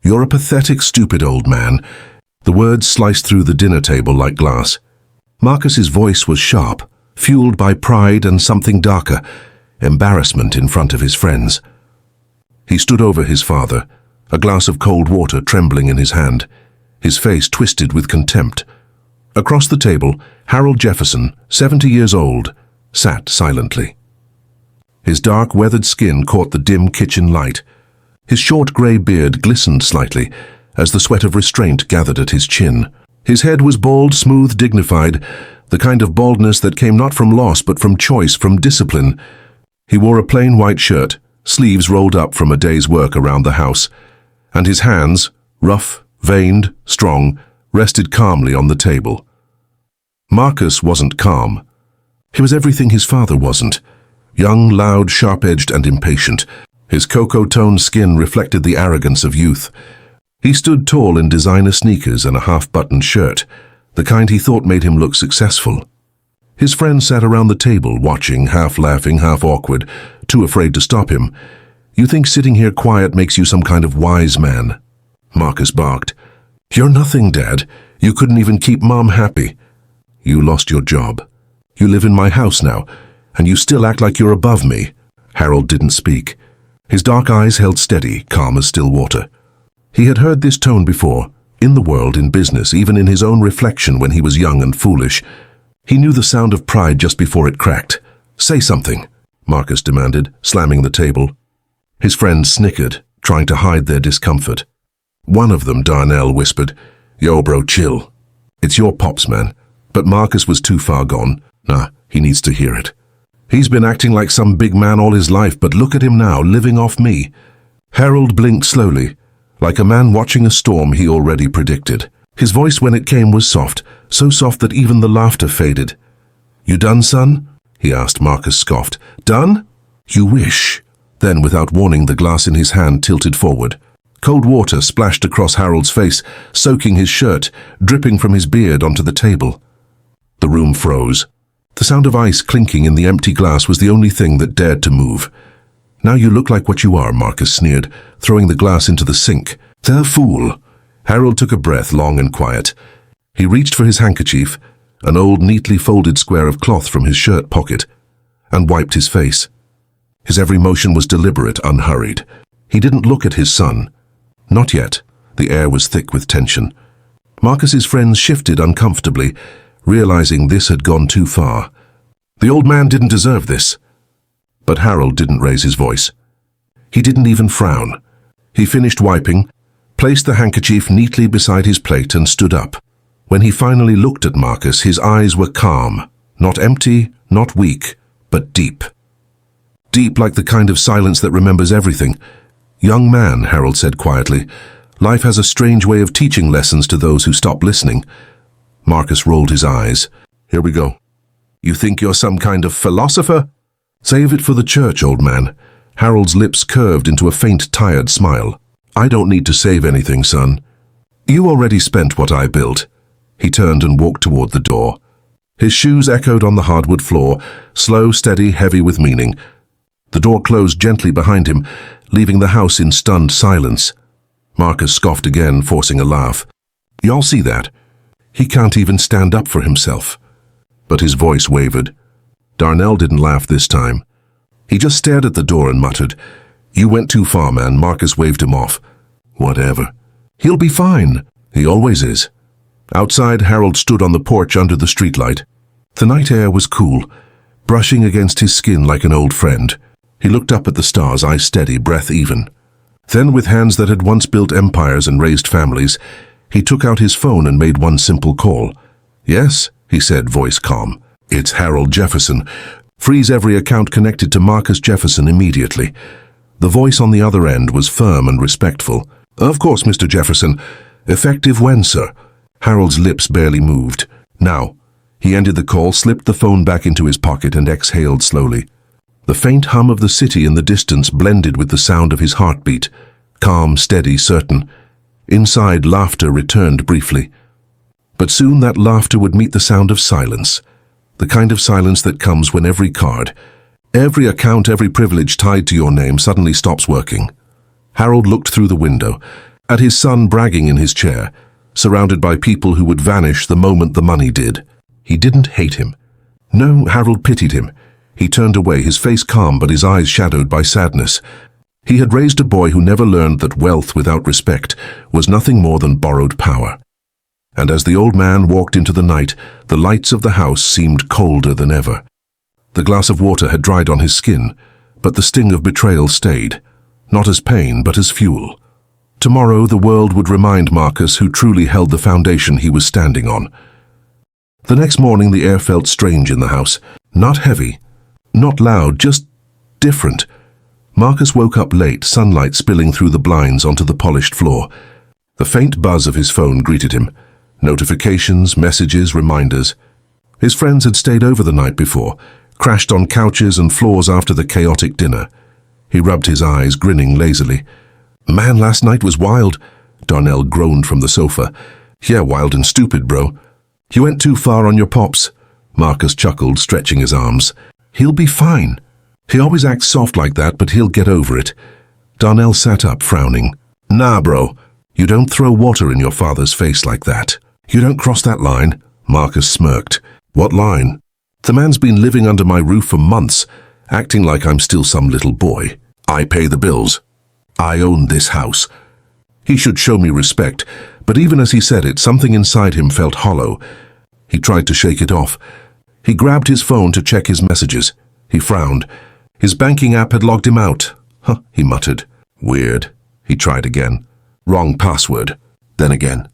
"You're a pathetic, stupid old man." The words sliced through the dinner table like glass. Marcus's voice was sharp, fueled by pride and something darker, embarrassment in front of his friends. He stood over his father, a glass of cold water trembling in his hand, his face twisted with contempt. Across the table, Harold Jefferson, 70 years old, sat silently. His dark, weathered skin caught the dim kitchen light. His short grey beard glistened slightly as the sweat of restraint gathered at his chin. His head was bald, smooth, dignified, the kind of baldness that came not from loss but from choice, from discipline. He wore a plain white shirt, sleeves rolled up from a day's work around the house, and his hands, rough, veined, strong, rested calmly on the table. Marcus wasn't calm. He was everything his father wasn't. Young, loud, sharp-edged and impatient. His cocoa-toned skin reflected the arrogance of youth. He stood tall in designer sneakers and a half-buttoned shirt, the kind he thought made him look successful. His friends sat around the table, watching, half laughing, half awkward, too afraid to stop him. "You think sitting here quiet makes you some kind of wise man?" Marcus barked. "You're nothing, Dad. You couldn't even keep Mom happy. You lost your job. You live in my house now, and you still act like you're above me." Harold didn't speak. His dark eyes held steady, calm as still water. He had heard this tone before, in the world, in business, even in his own reflection when he was young and foolish. He knew the sound of pride just before it cracked. "Say something," Marcus demanded, slamming the table. His friends snickered, trying to hide their discomfort. One of them, Darnell, whispered, "Yo, bro, chill. It's your pops, man." But Marcus was too far gone. Nah, he needs to hear it. "He's been acting like some big man all his life, but look at him now, living off me." Harold blinked slowly, like a man watching a storm he already predicted. His voice when it came was soft, so soft that even the laughter faded. "You done, son?" he asked. Marcus scoffed. "Done? You wish." Then, without warning, the glass in his hand tilted forward. Cold water splashed across Harold's face, soaking his shirt, dripping from his beard onto the table. The room froze. The sound of ice clinking in the empty glass was the only thing that dared to move. "Now you look like what you are," Marcus sneered, throwing the glass into the sink. "The fool." Harold took a breath, long and quiet. He reached for his handkerchief, an old, neatly folded square of cloth from his shirt pocket, and wiped his face. His every motion was deliberate, unhurried. He didn't look at his son. Not yet. The air was thick with tension. Marcus's friends shifted uncomfortably, realizing this had gone too far. The old man didn't deserve this. But Harold didn't raise his voice. He didn't even frown. He finished wiping, placed the handkerchief neatly beside his plate and stood up. When he finally looked at Marcus, his eyes were calm, not empty, not weak, but deep. Deep like the kind of silence that remembers everything. "Young man," Harold said quietly, "life has a strange way of teaching lessons to those who stop listening." Marcus rolled his eyes. "Here we go. You think you're some kind of philosopher?" "Save it for the church, old man." Harold's lips curved into a faint, tired smile. "I don't need to save anything, son. You already spent what I built." He turned and walked toward the door. His shoes echoed on the hardwood floor, slow, steady, heavy with meaning. The door closed gently behind him, leaving the house in stunned silence. Marcus scoffed again, forcing a laugh. "Y'all see that? He can't even stand up for himself." But his voice wavered. Darnell didn't laugh this time. He just stared at the door and muttered, "You went too far, man." Marcus waved him off. "Whatever. He'll be fine. He always is." Outside, Harold stood on the porch under the streetlight. The night air was cool, brushing against his skin like an old friend. He looked up at the stars, eyes steady, breath even. Then, with hands that had once built empires and raised families, he took out his phone and made one simple call. "Yes," he said, voice calm. "It's Harold Jefferson. Freeze every account connected to Marcus Jefferson immediately." The voice on the other end was firm and respectful. "Of course, Mr. Jefferson. Effective when, sir?" Harold's lips barely moved. "Now." He ended the call, slipped the phone back into his pocket and exhaled slowly. The faint hum of the city in the distance blended with the sound of his heartbeat. Calm, steady, certain. Inside, laughter returned briefly. But soon that laughter would meet the sound of silence. The kind of silence that comes when every card, every account, every privilege tied to your name suddenly stops working. Harold looked through the window. At his son bragging in his chair, surrounded by people who would vanish the moment the money did. He didn't hate him. No, Harold pitied him. He turned away, his face calm but his eyes shadowed by sadness. He had raised a boy who never learned that wealth without respect was nothing more than borrowed power. And as the old man walked into the night, the lights of the house seemed colder than ever. The glass of water had dried on his skin, but the sting of betrayal stayed, not as pain but as fuel. Tomorrow the world would remind Marcus who truly held the foundation he was standing on. The next morning the air felt strange in the house. Not heavy, not loud, just different. Marcus woke up late, sunlight spilling through the blinds onto the polished floor. The faint buzz of his phone greeted him. Notifications, messages, reminders. His friends had stayed over the night before, crashed on couches and floors after the chaotic dinner. He rubbed his eyes, grinning lazily. "Man, last night was wild," Darnell groaned from the sofa. "Yeah, wild and stupid, bro." "You went too far on your pops," Marcus chuckled, stretching his arms. "He'll be fine. He always acts soft like that, but he'll get over it." Darnell sat up, frowning. "Nah, bro. You don't throw water in your father's face like that. You don't cross that line." Marcus smirked. "What line?" "The man's been living under my roof for months, acting like I'm still some little boy. I pay the bills. I own this house. He should show me respect," but even as he said it, something inside him felt hollow. He tried to shake it off. He grabbed his phone to check his messages. He frowned. His banking app had logged him out. "Huh," he muttered. "Weird." He tried again. Wrong password. Then again.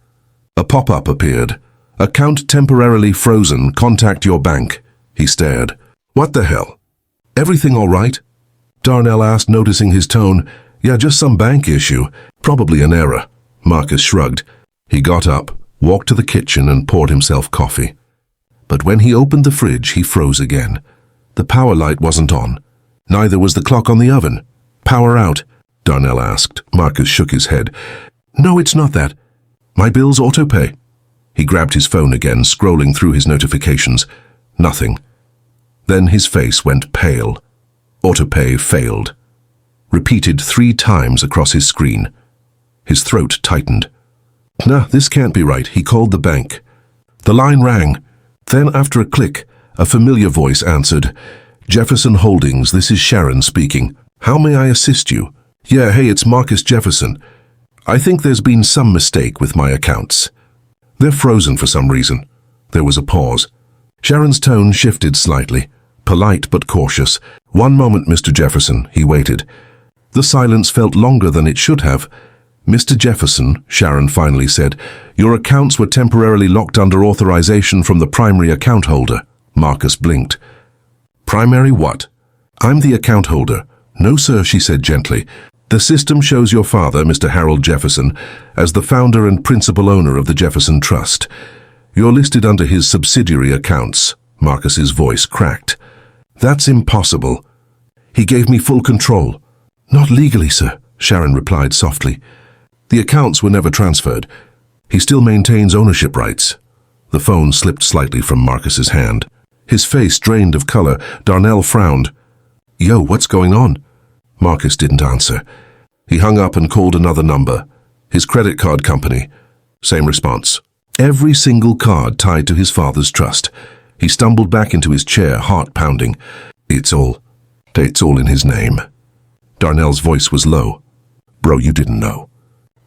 A pop-up appeared. "Account temporarily frozen. Contact your bank." He stared. "What the hell? Everything all right?" Darnell asked, noticing his tone. "Yeah, just some bank issue. Probably an error." Marcus shrugged. He got up, walked to the kitchen and poured himself coffee. But when he opened the fridge, he froze again. The power light wasn't on. Neither was the clock on the oven. "Power out?" Darnell asked. Marcus shook his head. "No, it's not that. My bills autopay." He grabbed his phone again, scrolling through his notifications. Nothing. Then his face went pale. Autopay failed. Repeated 3 times across his screen. His throat tightened. "Nah, this can't be right." He called the bank. The line rang. Then, after a click, a familiar voice answered. "Jefferson Holdings, this is Sharon speaking. How may I assist you?" "Yeah, hey, it's Marcus Jefferson. I think there's been some mistake with my accounts." "They're frozen for some reason." There was a pause. Sharon's tone shifted slightly, polite but cautious. "One moment, Mr. Jefferson," he waited. The silence felt longer than it should have. "Mr. Jefferson," Sharon finally said, "your accounts were temporarily locked under authorization from the primary account holder." Marcus blinked. "Primary what?" "I'm the account holder." "No, sir," she said gently. "The system shows your father, Mr. Harold Jefferson, as the founder and principal owner of the Jefferson Trust. You're listed under his subsidiary accounts." Marcus's voice cracked. "That's impossible. He gave me full control." "Not legally, sir," Sharon replied softly. "The accounts were never transferred. He still maintains ownership rights." The phone slipped slightly from Marcus's hand. His face drained of color. Darnell frowned. "Yo, what's going on?" Marcus didn't answer. He hung up and called another number. His credit card company. Same response. Every single card tied to his father's trust. He stumbled back into his chair, heart pounding. It's all in his name." Darnell's voice was low. "Bro, you didn't know."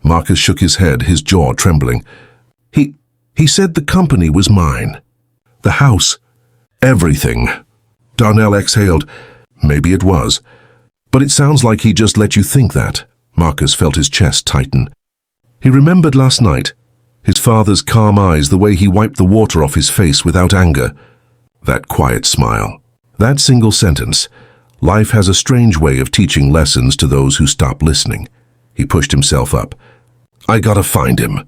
Marcus shook his head, his jaw trembling. He said the company was mine. The house. Everything." Darnell exhaled. "Maybe it was. But it sounds like he just let you think that." Marcus felt his chest tighten. He remembered last night, his father's calm eyes, the way he wiped the water off his face without anger. That quiet smile. That single sentence. Life has a strange way of teaching lessons to those who stop listening. He pushed himself up. "I gotta find him."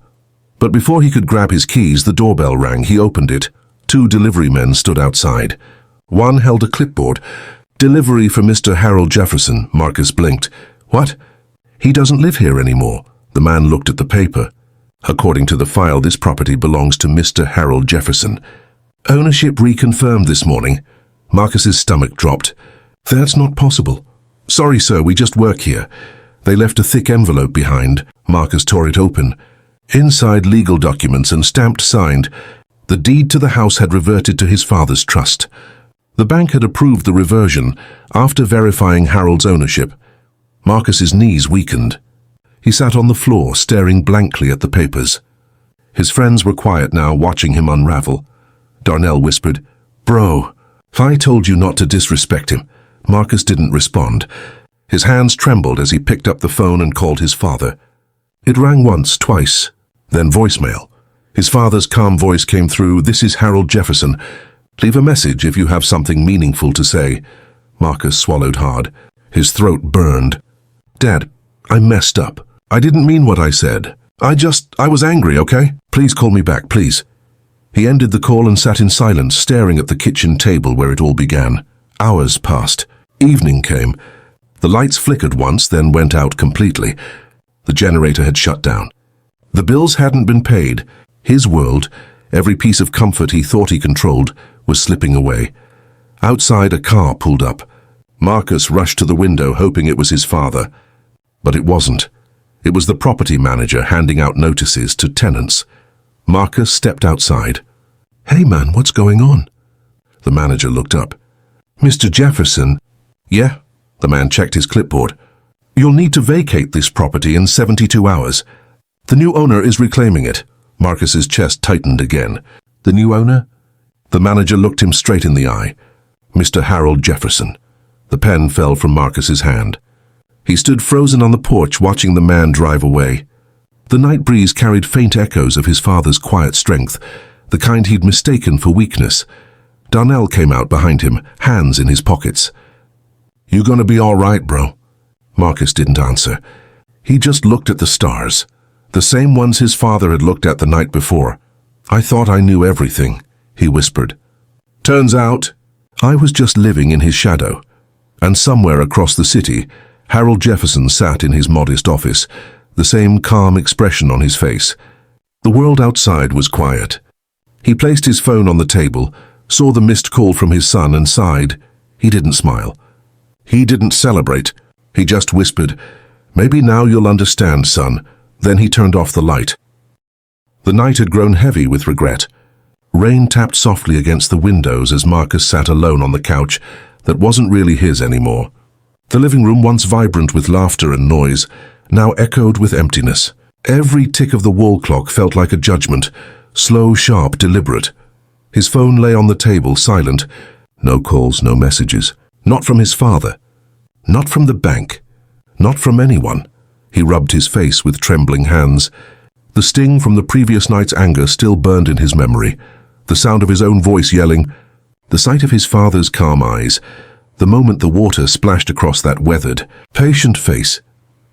But before he could grab his keys, the doorbell rang. He opened it. 2 delivery men stood outside. One held a clipboard. "Delivery for Mr. Harold Jefferson." Marcus blinked. "What? He doesn't live here anymore." The man looked at the paper. "According to the file, this property belongs to Mr. Harold Jefferson. Ownership reconfirmed this morning." Marcus's stomach dropped. "That's not possible." "Sorry, sir, we just work here. They left a thick envelope behind. Marcus tore it open. Inside, legal documents and stamped signed. The deed to the house had reverted to his father's trust. The bank had approved the reversion after verifying Harold's ownership. Marcus's knees weakened. He sat on the floor, staring blankly at the papers. His friends were quiet now, watching him unravel. Darnell whispered, "Bro, I told you not to disrespect him." Marcus didn't respond. His hands trembled as he picked up the phone and called his father. It rang once, twice, then voicemail. His father's calm voice came through, "This is Harold Jefferson. Leave a message if you have something meaningful to say." Marcus swallowed hard. His throat burned. "Dad, I messed up. I didn't mean what I said. I was angry, okay? Please call me back, please." He ended the call and sat in silence, staring at the kitchen table where it all began. Hours passed. Evening came. The lights flickered once, then went out completely. The generator had shut down. The bills hadn't been paid. His world, every piece of comfort he thought he controlled, was slipping away. Outside, a car pulled up. Marcus rushed to the window, hoping it was his father. But it wasn't. It was the property manager handing out notices to tenants. Marcus stepped outside. "Hey man, what's going on?" The manager looked up. "Mr. Jefferson." "Yeah?" The man checked his clipboard. "You'll need to vacate this property in 72 hours. The new owner is reclaiming it." Marcus's chest tightened again. "The new owner?" The manager looked him straight in the eye. "Mr. Harold Jefferson." The pen fell from Marcus's hand. He stood frozen on the porch, watching the man drive away. The night breeze carried faint echoes of his father's quiet strength, the kind he'd mistaken for weakness. Darnell came out behind him, hands in his pockets. "You gonna be all right, bro?" Marcus didn't answer. He just looked at the stars, the same ones his father had looked at the night before. "I thought I knew everything," he whispered. "Turns out, I was just living in his shadow." And somewhere across the city, Harold Jefferson sat in his modest office, the same calm expression on his face. The world outside was quiet. He placed his phone on the table, saw the missed call from his son and sighed. He didn't smile. He didn't celebrate. He just whispered, "Maybe now you'll understand, son." Then he turned off the light. The night had grown heavy with regret. Rain tapped softly against the windows as Marcus sat alone on the couch that wasn't really his anymore. The living room, once vibrant with laughter and noise, now echoed with emptiness. Every tick of the wall clock felt like a judgment, slow, sharp, deliberate. His phone lay on the table, silent. No calls, no messages. Not from his father. Not from the bank. Not from anyone. He rubbed his face with trembling hands. The sting from the previous night's anger still burned in his memory. The sound of his own voice yelling. The sight of his father's calm eyes. The moment the water splashed across that weathered, patient face.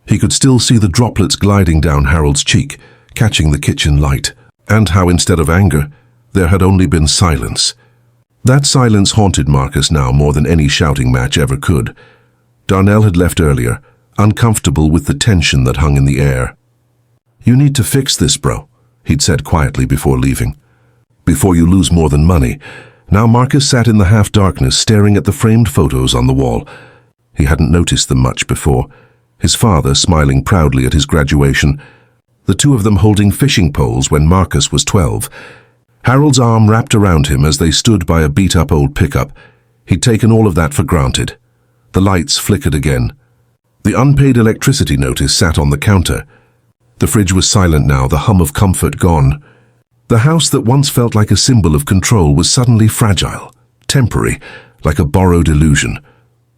He could still see the droplets gliding down Harold's cheek, catching the kitchen light. And how instead of anger, there had only been silence. That silence haunted Marcus now more than any shouting match ever could. Darnell had left earlier, uncomfortable with the tension that hung in the air. "You need to fix this, bro," he'd said quietly before leaving. "Before you lose more than money." Now Marcus sat in the half-darkness, staring at the framed photos on the wall. He hadn't noticed them much before. His father smiling proudly at his graduation, the two of them holding fishing poles when Marcus was 12. Harold's arm wrapped around him as they stood by a beat-up old pickup. He'd taken all of that for granted. The lights flickered again. The unpaid electricity notice sat on the counter. The fridge was silent now, the hum of comfort gone. The house that once felt like a symbol of control was suddenly fragile, temporary, like a borrowed illusion.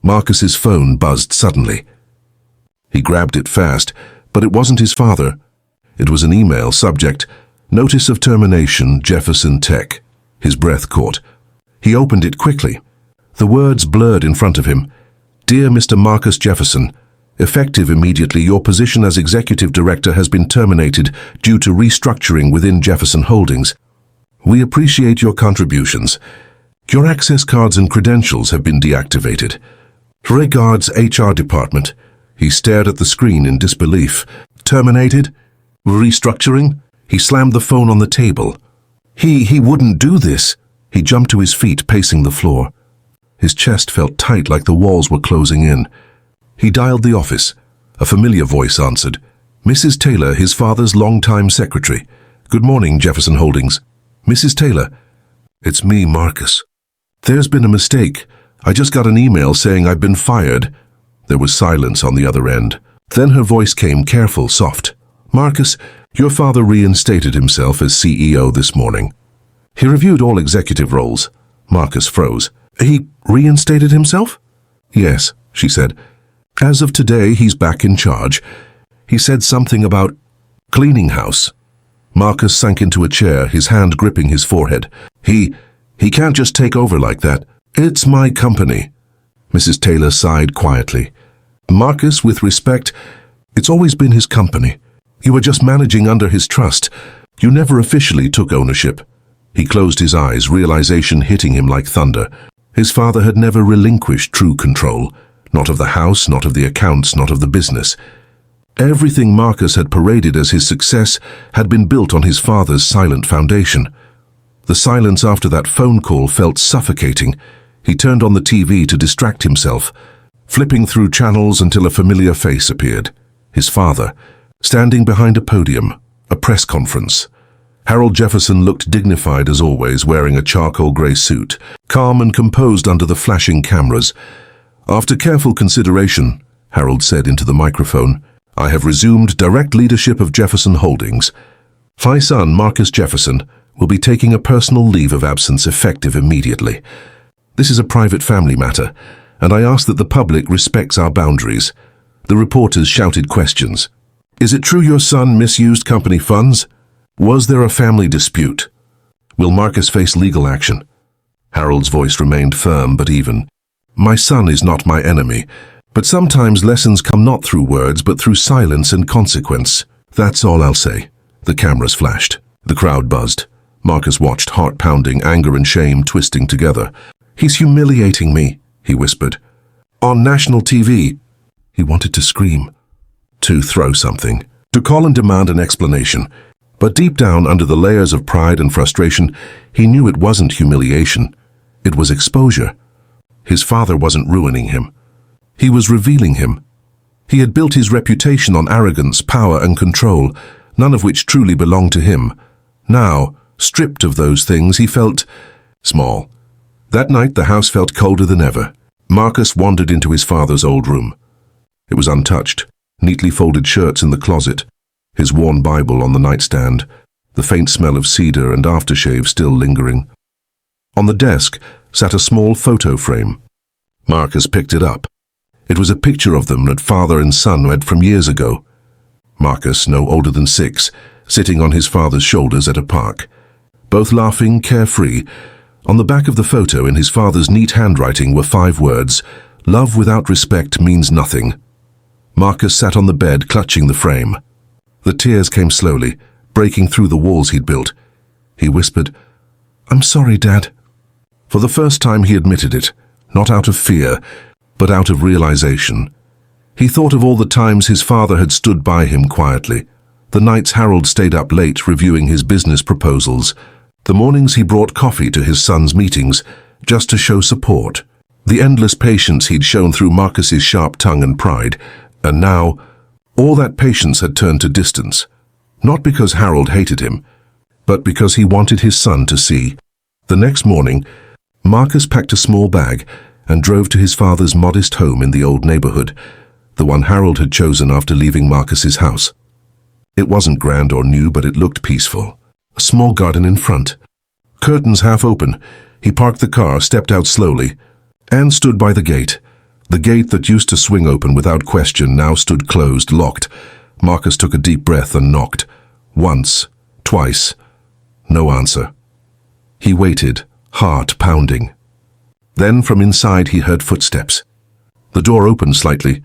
Marcus's phone buzzed suddenly. He grabbed it fast, but it wasn't his father. It was an email, subject, "Notice of termination, Jefferson Tech." His breath caught. He opened it quickly. The words blurred in front of him. "Dear Mr. Marcus Jefferson, effective immediately, your position as executive director has been terminated due to restructuring within Jefferson Holdings. We appreciate your contributions. Your access cards and credentials have been deactivated. Regards, HR department." He stared at the screen in disbelief. Terminated? Restructuring? He slammed the phone on the table. He wouldn't do this. He jumped to his feet, pacing the floor. His chest felt tight, like the walls were closing in. He dialed the office. A familiar voice answered. Mrs. Taylor, his father's longtime secretary. Good morning, Jefferson Holdings. Mrs. Taylor. It's me, Marcus. There's been a mistake. I just got an email saying I've been fired. There was silence on the other end. Then her voice came careful, soft. Marcus, your father reinstated himself as CEO this morning. He reviewed all executive roles. Marcus froze. He reinstated himself? Yes, she said. As of today, he's back in charge. He said something about cleaning house. Marcus sank into a chair, his hand gripping his forehead. He can't just take over like that. It's my company. Mrs. Taylor sighed quietly. Marcus, with respect, it's always been his company. You were just managing under his trust. You never officially took ownership. He closed his eyes, realization hitting him like thunder. His father had never relinquished true control. Not of the house, not of the accounts, not of the business. Everything Marcus had paraded as his success had been built on his father's silent foundation. The silence after that phone call felt suffocating. He turned on the TV to distract himself, flipping through channels until a familiar face appeared. His father, standing behind a podium, a press conference. Harold Jefferson looked dignified as always, wearing a charcoal grey suit, calm and composed under the flashing cameras. After careful consideration, Harold said into the microphone, I have resumed direct leadership of Jefferson Holdings. My son, Marcus Jefferson, will be taking a personal leave of absence effective immediately. This is a private family matter, and I ask that the public respects our boundaries. The reporters shouted questions. Is it true your son misused company funds? Was there a family dispute? Will Marcus face legal action? Harold's voice remained firm but even. My son is not my enemy, but sometimes lessons come not through words but through silence and consequence. That's all I'll say. The cameras flashed. The crowd buzzed. Marcus watched, heart pounding, anger and shame twisting together. He's humiliating me, he whispered. On national TV. He wanted to scream. To throw something. To call and demand an explanation. But deep down, under the layers of pride and frustration, he knew it wasn't humiliation. It was exposure. His father wasn't ruining him. He was revealing him. He had built his reputation on arrogance, power and control, none of which truly belonged to him. Now, stripped of those things, he felt small. That night, the house felt colder than ever. Marcus wandered into his father's old room. It was untouched, neatly folded shirts in the closet, his worn Bible on the nightstand, the faint smell of cedar and aftershave still lingering. On the desk sat a small photo frame. Marcus picked it up. It was a picture of them that father and son had from years ago. Marcus, no older than 6, sitting on his father's shoulders at a park. Both laughing, carefree. On the back of the photo, in his father's neat handwriting, were 5 words. Love without respect means nothing. Marcus sat on the bed, clutching the frame. The tears came slowly, breaking through the walls he'd built. He whispered, I'm sorry, Dad. For the first time he admitted it, not out of fear, but out of realization. He thought of all the times his father had stood by him quietly, the nights Harold stayed up late reviewing his business proposals, the mornings he brought coffee to his son's meetings just to show support, the endless patience he'd shown through Marcus's sharp tongue and pride, and now all that patience had turned to distance, not because Harold hated him, but because he wanted his son to see. The next morning, Marcus packed a small bag and drove to his father's modest home in the old neighborhood, the one Harold had chosen after leaving Marcus's house. It wasn't grand or new, but it looked peaceful. A small garden in front. Curtains half open. He parked the car, stepped out slowly, and stood by the gate. The gate that used to swing open without question now stood closed, locked. Marcus took a deep breath and knocked. Once, twice. No answer. He waited, heart pounding. Then from inside he heard footsteps. The door opened slightly,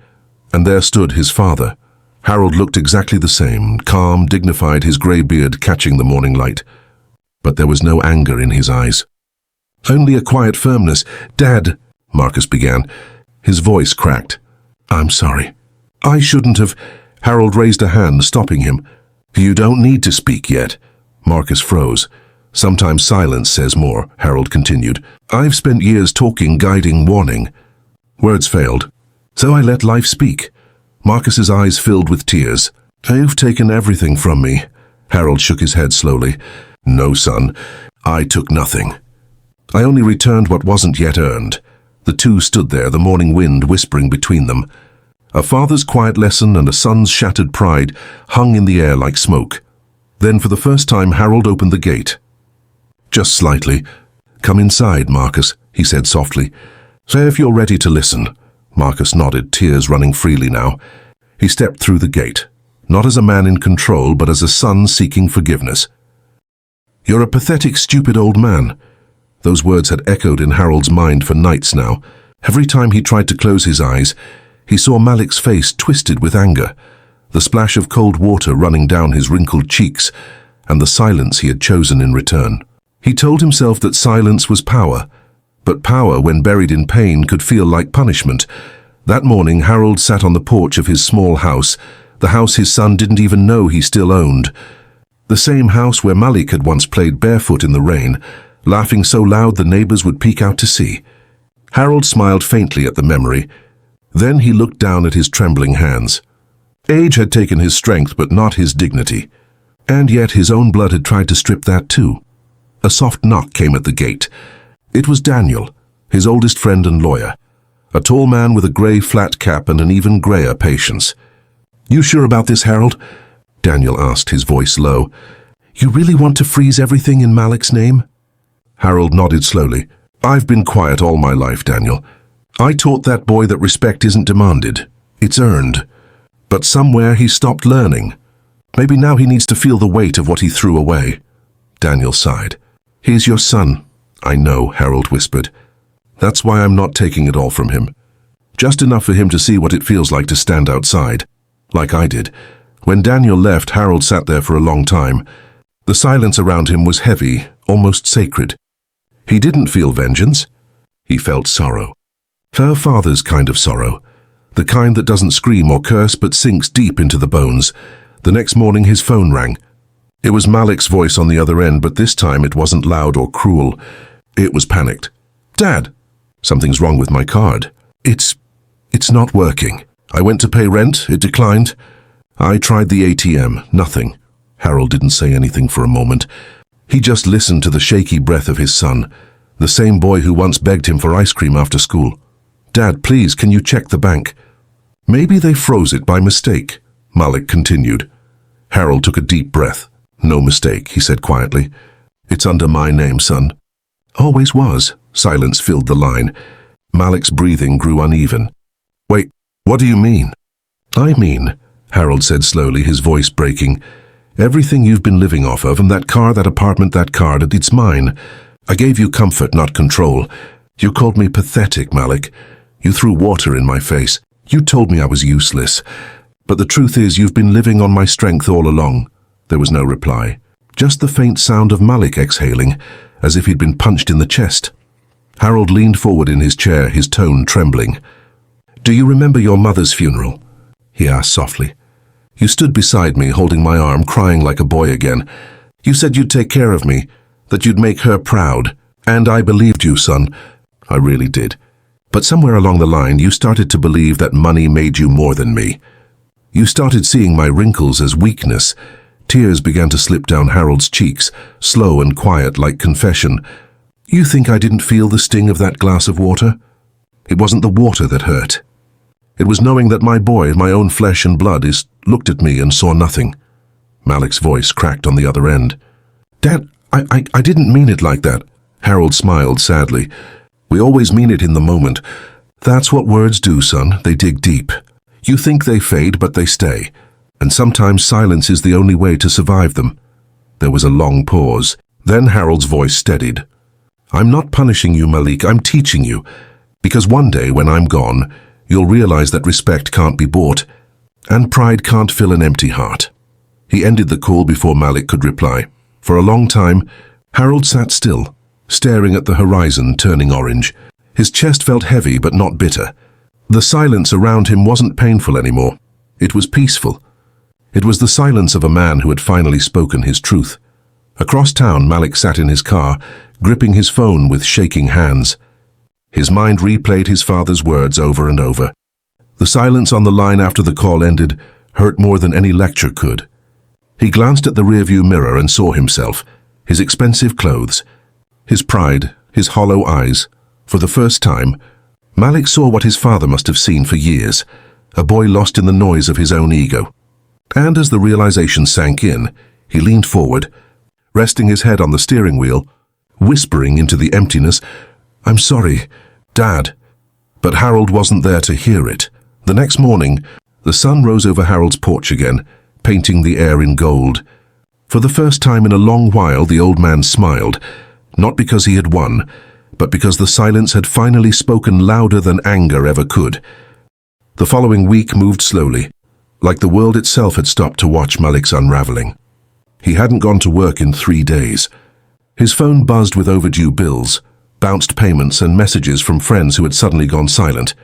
and there stood his father. Harold looked exactly the same, calm, dignified, his grey beard catching the morning light. But there was no anger in his eyes. Only a quiet firmness. Dad, Marcus began. His voice cracked. I'm sorry. I shouldn't have. Harold raised a hand, stopping him. You don't need to speak yet. Marcus froze. Sometimes silence says more, Harold continued. I've spent years talking, guiding, warning. Words failed. So I let life speak. Marcus's eyes filled with tears. "You've taken everything from me." Harold shook his head slowly. "No, son, I took nothing. I only returned what wasn't yet earned." The two stood there, the morning wind whispering between them. A father's quiet lesson and a son's shattered pride hung in the air like smoke. Then for the first time Harold opened the gate. "Just slightly. Come inside, Marcus," he said softly. "Say if you're ready to listen." Marcus nodded, tears running freely now. He stepped through the gate, not as a man in control, but as a son seeking forgiveness. "You're a pathetic, stupid old man." Those words had echoed in Harold's mind for nights now. Every time he tried to close his eyes, he saw Malik's face twisted with anger, the splash of cold water running down his wrinkled cheeks, and the silence he had chosen in return. He told himself that silence was power, but power, when buried in pain, could feel like punishment. That morning, Harold sat on the porch of his small house, the house his son didn't even know he still owned. The same house where Malik had once played barefoot in the rain, laughing so loud the neighbors would peek out to see. Harold smiled faintly at the memory. Then he looked down at his trembling hands. Age had taken his strength, but not his dignity. And yet his own blood had tried to strip that too. A soft knock came at the gate. It was Daniel, his oldest friend and lawyer. A tall man with a grey flat cap and an even greyer patience. "You sure about this, Harold?" Daniel asked, his voice low. "You really want to freeze everything in Malik's name?" Harold nodded slowly. "I've been quiet all my life, Daniel. I taught that boy that respect isn't demanded. It's earned. But somewhere he stopped learning. Maybe now he needs to feel the weight of what he threw away." Daniel sighed. "He's your son." "I know," Harold whispered. "That's why I'm not taking it all from him. Just enough for him to see what it feels like to stand outside, like I did." When Daniel left, Harold sat there for a long time. The silence around him was heavy, almost sacred. He didn't feel vengeance. He felt sorrow. Her father's kind of sorrow. The kind that doesn't scream or curse but sinks deep into the bones. The next morning his phone rang. It was Malik's voice on the other end, but this time it wasn't loud or cruel. It was panicked. "Dad, something's wrong with my card. It's not working. I went to pay rent, it declined. I tried the ATM, nothing." Harold didn't say anything for a moment. He just listened to the shaky breath of his son, the same boy who once begged him for ice cream after school. "Dad, please, can you check the bank?" "Maybe they froze it by mistake," Malik continued. Harold took a deep breath. "No mistake," he said quietly. "It's under my name, son." "Always was." Silence filled the line. Malik's breathing grew uneven. "Wait, what do you mean?" "I mean," Harold said slowly, his voice breaking, "everything you've been living off of, and that car, that apartment, that card, it's mine. I gave you comfort, not control. You called me pathetic, Malik. You threw water in my face. You told me I was useless. But the truth is, you've been living on my strength all along." There was no reply. Just the faint sound of Malik exhaling, as if he'd been punched in the chest. Harold leaned forward in his chair, his tone trembling. "Do you remember your mother's funeral?" he asked softly. "You stood beside me, holding my arm, crying like a boy again. You said you'd take care of me, that you'd make her proud. And I believed you, son. I really did. But somewhere along the line, you started to believe that money made you more than me. You started seeing my wrinkles as weakness." Tears began to slip down Harold's cheeks, slow and quiet like confession. "You think I didn't feel the sting of that glass of water? It wasn't the water that hurt. It was knowing that my boy, my own flesh and blood, looked at me and saw nothing." Malik's voice cracked on the other end. "Dad, I didn't mean it like that." Harold smiled sadly. "We always mean it in the moment. That's what words do, son. They dig deep. You think they fade, but they stay. And sometimes silence is the only way to survive them." There was a long pause. Then Harold's voice steadied. "I'm not punishing you, Malik. I'm teaching you. Because one day, when I'm gone, you'll realize that respect can't be bought, and pride can't fill an empty heart." He ended the call before Malik could reply. For a long time, Harold sat still, staring at the horizon turning orange. His chest felt heavy but not bitter. The silence around him wasn't painful anymore. It was peaceful. It was the silence of a man who had finally spoken his truth. Across town, Malik sat in his car, gripping his phone with shaking hands. His mind replayed his father's words over and over. The silence on the line after the call ended hurt more than any lecture could. He glanced at the rearview mirror and saw himself, his expensive clothes, his pride, his hollow eyes. For the first time, Malik saw what his father must have seen for years, a boy lost in the noise of his own ego. And as the realization sank in, he leaned forward, resting his head on the steering wheel, whispering into the emptiness, "I'm sorry, Dad." But Harold wasn't there to hear it. The next morning, the sun rose over Harold's porch again, painting the air in gold. For the first time in a long while, the old man smiled, not because he had won, but because the silence had finally spoken louder than anger ever could. The following week moved slowly, like the world itself had stopped to watch Malik's unraveling. He hadn't gone to work in 3 days. His phone buzzed with overdue bills, bounced payments and messages from friends who had suddenly gone silent.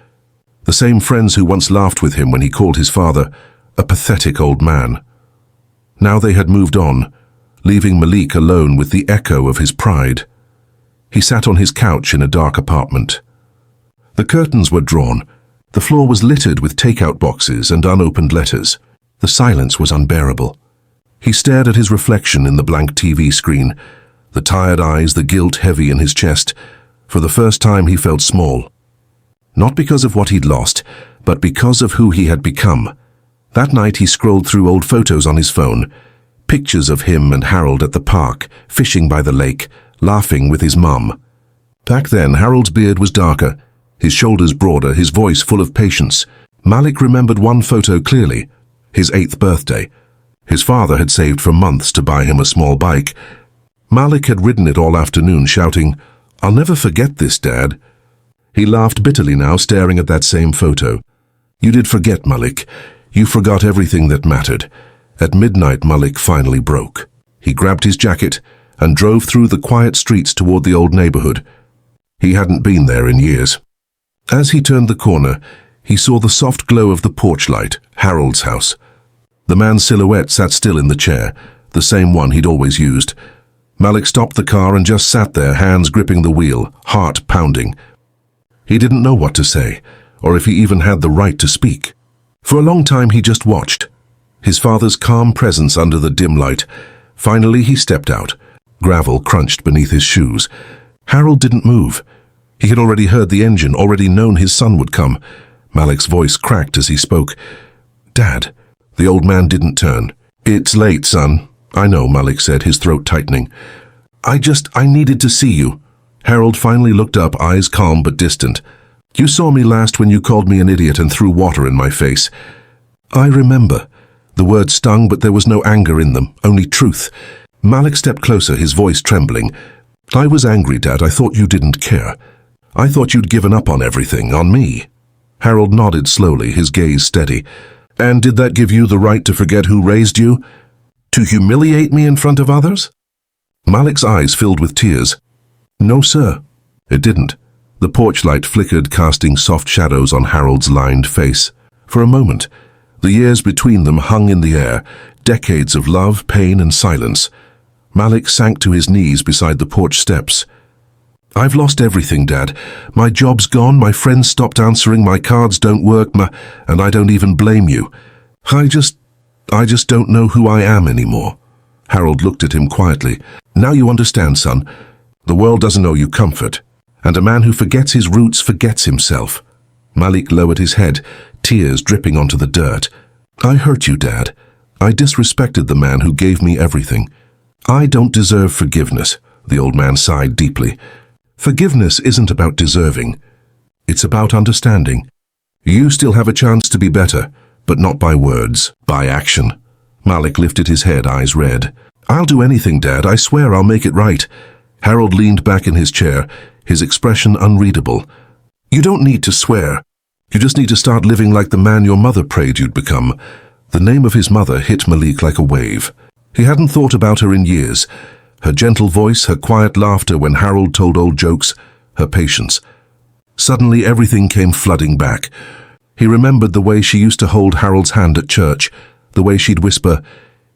The same friends who once laughed with him when he called his father a pathetic old man. Now they had moved on, leaving Malik alone with the echo of his pride. He sat on his couch in a dark apartment. The curtains were drawn. The floor was littered with takeout boxes and unopened letters. The silence was unbearable. He stared at his reflection in the blank TV screen, the tired eyes, the guilt heavy in his chest. For the first time he felt small. Not because of what he'd lost, but because of who he had become. That night he scrolled through old photos on his phone, pictures of him and Harold at the park, fishing by the lake, laughing with his mum. Back then, Harold's beard was darker, his shoulders broader, his voice full of patience. Malik remembered one photo clearly, his 8th birthday. His father had saved for months to buy him a small bike. Malik had ridden it all afternoon, shouting, "I'll never forget this, Dad." He laughed bitterly now, staring at that same photo. You did forget, Malik. You forgot everything that mattered. At midnight, Malik finally broke. He grabbed his jacket and drove through the quiet streets toward the old neighborhood. He hadn't been there in years. As he turned the corner, he saw the soft glow of the porch light, Harold's house. The man's silhouette sat still in the chair, the same one he'd always used. Malik stopped the car and just sat there, hands gripping the wheel, heart pounding. He didn't know what to say, or if he even had the right to speak. For a long time he just watched, his father's calm presence under the dim light. Finally he stepped out. Gravel crunched beneath his shoes. Harold didn't move. He had already heard the engine, already known his son would come. Malik's voice cracked as he spoke. "Dad." The old man didn't turn. "It's late, son." "I know," Malik said, his throat tightening. I needed to see you." Harold finally looked up, eyes calm but distant. "You saw me last when you called me an idiot and threw water in my face." "I remember." The words stung, but there was no anger in them, only truth. Malik stepped closer, his voice trembling. "I was angry, Dad. I thought you didn't care. I thought you'd given up on everything, on me." Harold nodded slowly, his gaze steady. "And did that give you the right to forget who raised you? To humiliate me in front of others?" Malik's eyes filled with tears. "No, sir." It didn't. The porch light flickered, casting soft shadows on Harold's lined face. For a moment, the years between them hung in the air, decades of love, pain, and silence. Malik sank to his knees beside the porch steps. "I've lost everything, Dad. My job's gone, my friends stopped answering, my cards don't work, and I don't even blame you. I just don't know who I am anymore." Harold looked at him quietly. "Now you understand, son. The world doesn't owe you comfort, and a man who forgets his roots forgets himself." Malik lowered his head, tears dripping onto the dirt. "I hurt you, Dad. I disrespected the man who gave me everything. I don't deserve forgiveness." The old man sighed deeply. "Forgiveness isn't about deserving. It's about understanding. You still have a chance to be better, but not by words, by action." Malik lifted his head, eyes red. "I'll do anything, Dad. I swear I'll make it right." Harold leaned back in his chair, his expression unreadable. "You don't need to swear. You just need to start living like the man your mother prayed you'd become." The name of his mother hit Malik like a wave. He hadn't thought about her in years. Her gentle voice, her quiet laughter when Harold told old jokes, her patience. Suddenly everything came flooding back. He remembered the way she used to hold Harold's hand at church, the way she'd whisper,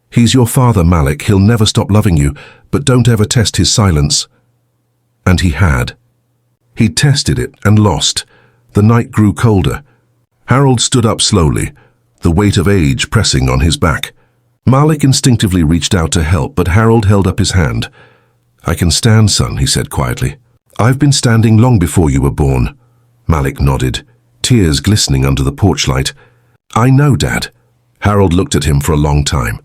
"He's your father, Malik. He'll never stop loving you, but don't ever test his silence." And he had. He tested it and lost. The night grew colder. Harold stood up slowly, the weight of age pressing on his back. Malik instinctively reached out to help, but Harold held up his hand. "I can stand, son," he said quietly. "I've been standing long before you were born." Malik nodded, tears glistening under the porch light. "I know, Dad." Harold looked at him for a long time.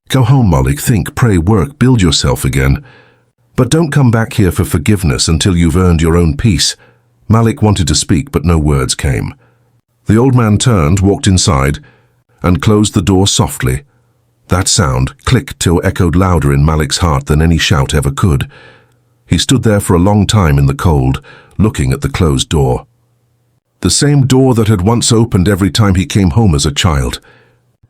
"Go home, Malik. Think, pray, work, build yourself again. But don't come back here for forgiveness until you've earned your own peace." Malik wanted to speak, but no words came. The old man turned, walked inside, and closed the door softly. That sound clicked till echoed louder in Malik's heart than any shout ever could. He stood there for a long time in the cold, looking at the closed door. The same door that had once opened every time he came home as a child.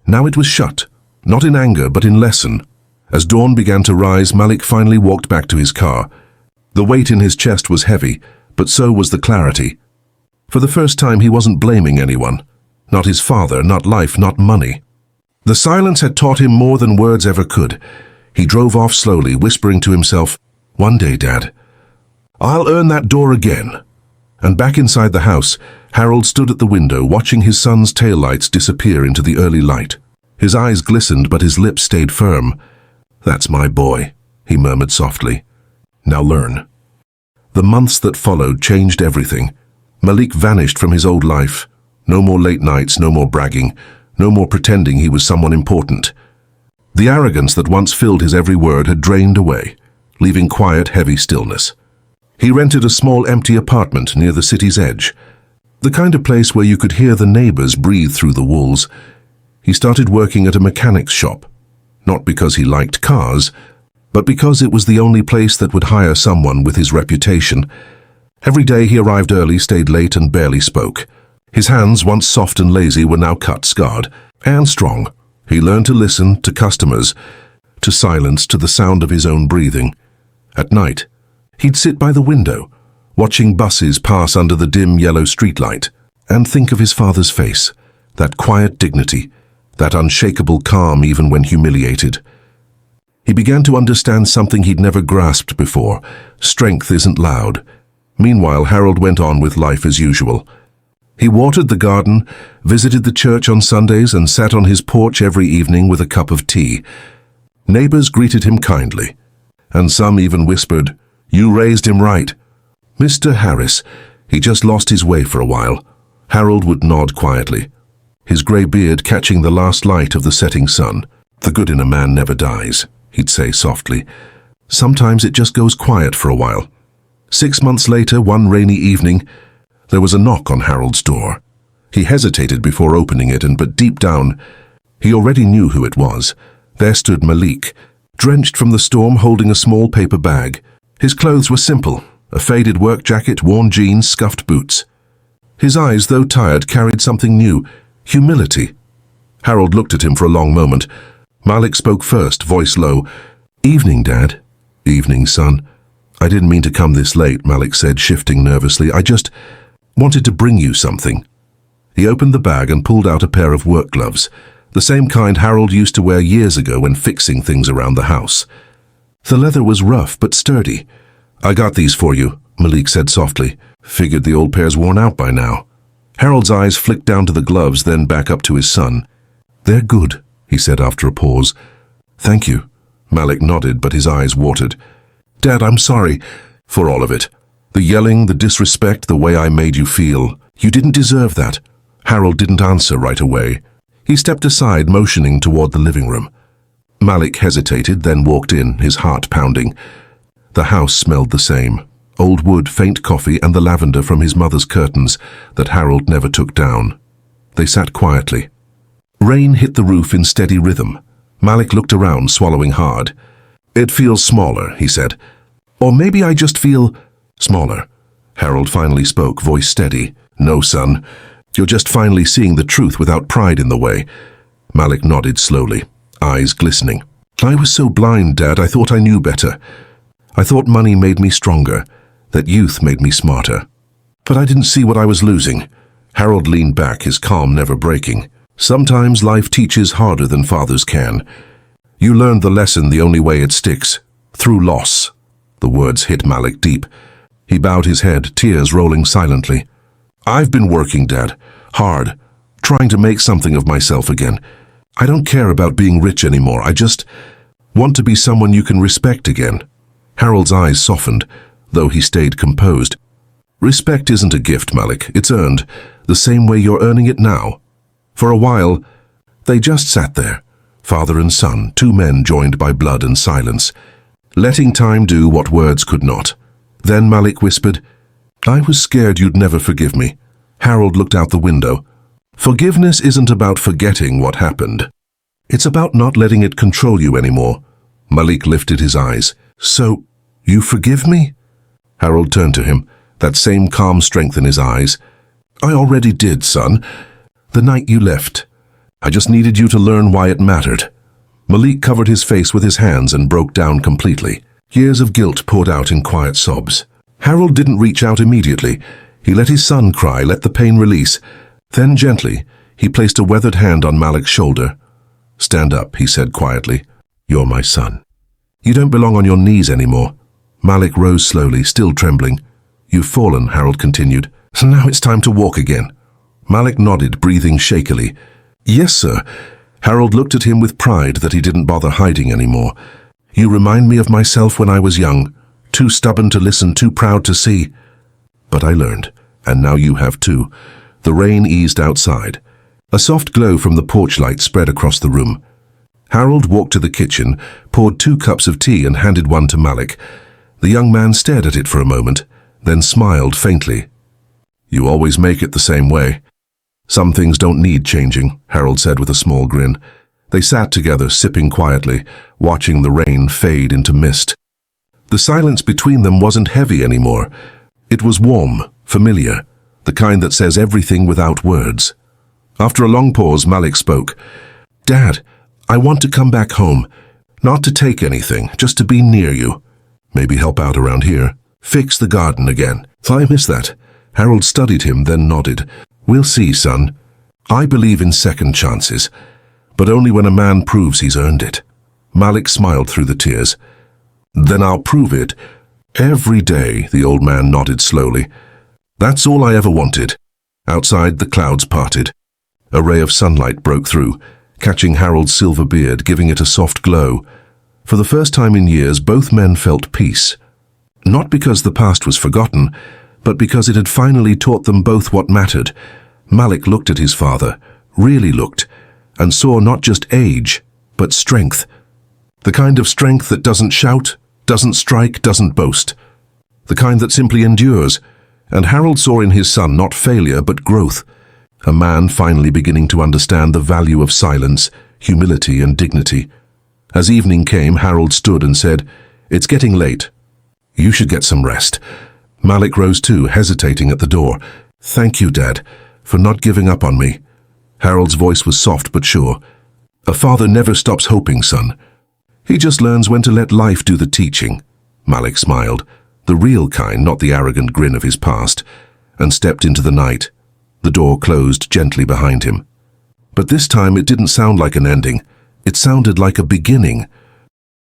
Now it was shut, not in anger but in lesson. As dawn began to rise, Malik finally walked back to his car. The weight in his chest was heavy, but so was the clarity. For the first time he wasn't blaming anyone. Not his father, not life, not money. The silence had taught him more than words ever could. He drove off slowly, whispering to himself, "One day, Dad, I'll earn that door again." And back inside the house, Harold stood at the window, watching his son's taillights disappear into the early light. His eyes glistened, but his lips stayed firm. "That's my boy," he murmured softly. "Now learn." The months that followed changed everything. Malik vanished from his old life. No more late nights, no more bragging, no more pretending he was someone important. The arrogance that once filled his every word had drained away, leaving quiet, heavy stillness. He rented a small empty apartment near the city's edge, the kind of place where you could hear the neighbors breathe through the walls. He started working at a mechanic's shop, not because he liked cars, but because it was the only place that would hire someone with his reputation. Every day he arrived early, stayed late, and barely spoke. His hands, once soft and lazy, were now cut, scarred, and strong. He learned to listen to customers, to silence, to the sound of his own breathing. At night, he'd sit by the window, watching buses pass under the dim yellow streetlight, and think of his father's face, that quiet dignity, that unshakable calm even when humiliated. He began to understand something he'd never grasped before. Strength isn't loud. Meanwhile, Harold went on with life as usual. He watered the garden, visited the church on Sundays, and sat on his porch every evening with a cup of tea. Neighbors greeted him kindly, and some even whispered, "You raised him right." "Mr. Harris, he just lost his way for a while." Harold would nod quietly, his grey beard catching the last light of the setting sun. "The good in a man never dies," he'd say softly. "Sometimes it just goes quiet for a while." 6 months later, one rainy evening, there was a knock on Harold's door. He hesitated before opening it, but deep down, he already knew who it was. There stood Malik, drenched from the storm, holding a small paper bag. His clothes were simple, a faded work jacket, worn jeans, scuffed boots. His eyes, though tired, carried something new, humility. Harold looked at him for a long moment. Malik spoke first, voice low. "Evening, Dad." "Evening, son." "I didn't mean to come this late," Malik said, shifting nervously. "I just wanted to bring you something." He opened the bag and pulled out a pair of work gloves, the same kind Harold used to wear years ago when fixing things around the house. The leather was rough but sturdy. "I got these for you," Malik said softly. "Figured the old pair's worn out by now." Harold's eyes flicked down to the gloves, then back up to his son. "They're good," he said after a pause. "Thank you." Malik nodded, but his eyes watered. "Dad, I'm sorry for all of it. The yelling, the disrespect, the way I made you feel. You didn't deserve that." Harold didn't answer right away. He stepped aside, motioning toward the living room. Malik hesitated, then walked in, his heart pounding. The house smelled the same. Old wood, faint coffee, and the lavender from his mother's curtains that Harold never took down. They sat quietly. Rain hit the roof in steady rhythm. Malik looked around, swallowing hard. "It feels smaller," he said. "Or maybe I just feel smaller." Harold finally spoke, voice steady. "No, son. You're just finally seeing the truth without pride in the way." Malik nodded slowly, eyes glistening. "I was so blind, Dad. I thought I knew better. I thought money made me stronger, that youth made me smarter. But I didn't see what I was losing." Harold leaned back, his calm never breaking. "Sometimes life teaches harder than fathers can. You learn the lesson the only way it sticks, through loss." The words hit Malik deep. He bowed his head, tears rolling silently. "I've been working, Dad. Hard. trying to make something of myself again. I don't care about being rich anymore. I just want to be someone you can respect again." Harold's eyes softened, though he stayed composed. "Respect isn't a gift, Malik. It's earned, the same way you're earning it now." For a while, they just sat there, father and son, two men joined by blood and silence, letting time do what words could not. Then Malik whispered, "I was scared you'd never forgive me." Harold looked out the window. "Forgiveness isn't about forgetting what happened. It's about not letting it control you anymore." Malik lifted his eyes. "So, you forgive me?" Harold turned to him, that same calm strength in his eyes. "I already did, son. The night you left. I just needed you to learn why it mattered." Malik covered his face with his hands and broke down completely. Years of guilt poured out in quiet sobs. Harold didn't reach out immediately. He let his son cry, let the pain release. Then gently, he placed a weathered hand on Malik's shoulder. "Stand up," he said quietly. "You're my son. You don't belong on your knees anymore." Malik rose slowly, still trembling. "You've fallen," Harold continued. "So now it's time to walk again." Malik nodded, breathing shakily. "Yes, sir." Harold looked at him with pride that he didn't bother hiding anymore. "You remind me of myself when I was young, too stubborn to listen, too proud to see. But I learned, and now you have too." The rain eased outside. A soft glow from the porch light spread across the room. Harold walked to the kitchen, poured 2 cups of tea and handed one to Malik. The young man stared at it for a moment, then smiled faintly. "You always make it the same way." "Some things don't need changing," Harold said with a small grin. They sat together, sipping quietly, watching the rain fade into mist. The silence between them wasn't heavy anymore. It was warm, familiar, the kind that says everything without words. After a long pause, Malik spoke. "Dad, I want to come back home. Not to take anything, just to be near you. Maybe help out around here. Fix the garden again." "I miss that." Harold studied him, then nodded. "We'll see, son. I believe in second chances, but only when a man proves he's earned it." Malik smiled through the tears. "Then I'll prove it. Every day," the old man nodded slowly. "That's all I ever wanted." Outside, the clouds parted. A ray of sunlight broke through, catching Harold's silver beard, giving it a soft glow. For the first time in years, both men felt peace. Not because the past was forgotten, but because it had finally taught them both what mattered. Malik looked at his father, really looked, and saw not just age, but strength. The kind of strength that doesn't shout, doesn't strike, doesn't boast. The kind that simply endures. And Harold saw in his son not failure, but growth. A man finally beginning to understand the value of silence, humility, and dignity. As evening came, Harold stood and said, "It's getting late. You should get some rest." Malik rose too, hesitating at the door. "Thank you, Dad, for not giving up on me." Harold's voice was soft but sure. "A father never stops hoping, son. He just learns when to let life do the teaching." Malik smiled, the real kind, not the arrogant grin of his past, and stepped into the night. The door closed gently behind him. But this time it didn't sound like an ending. It sounded like a beginning.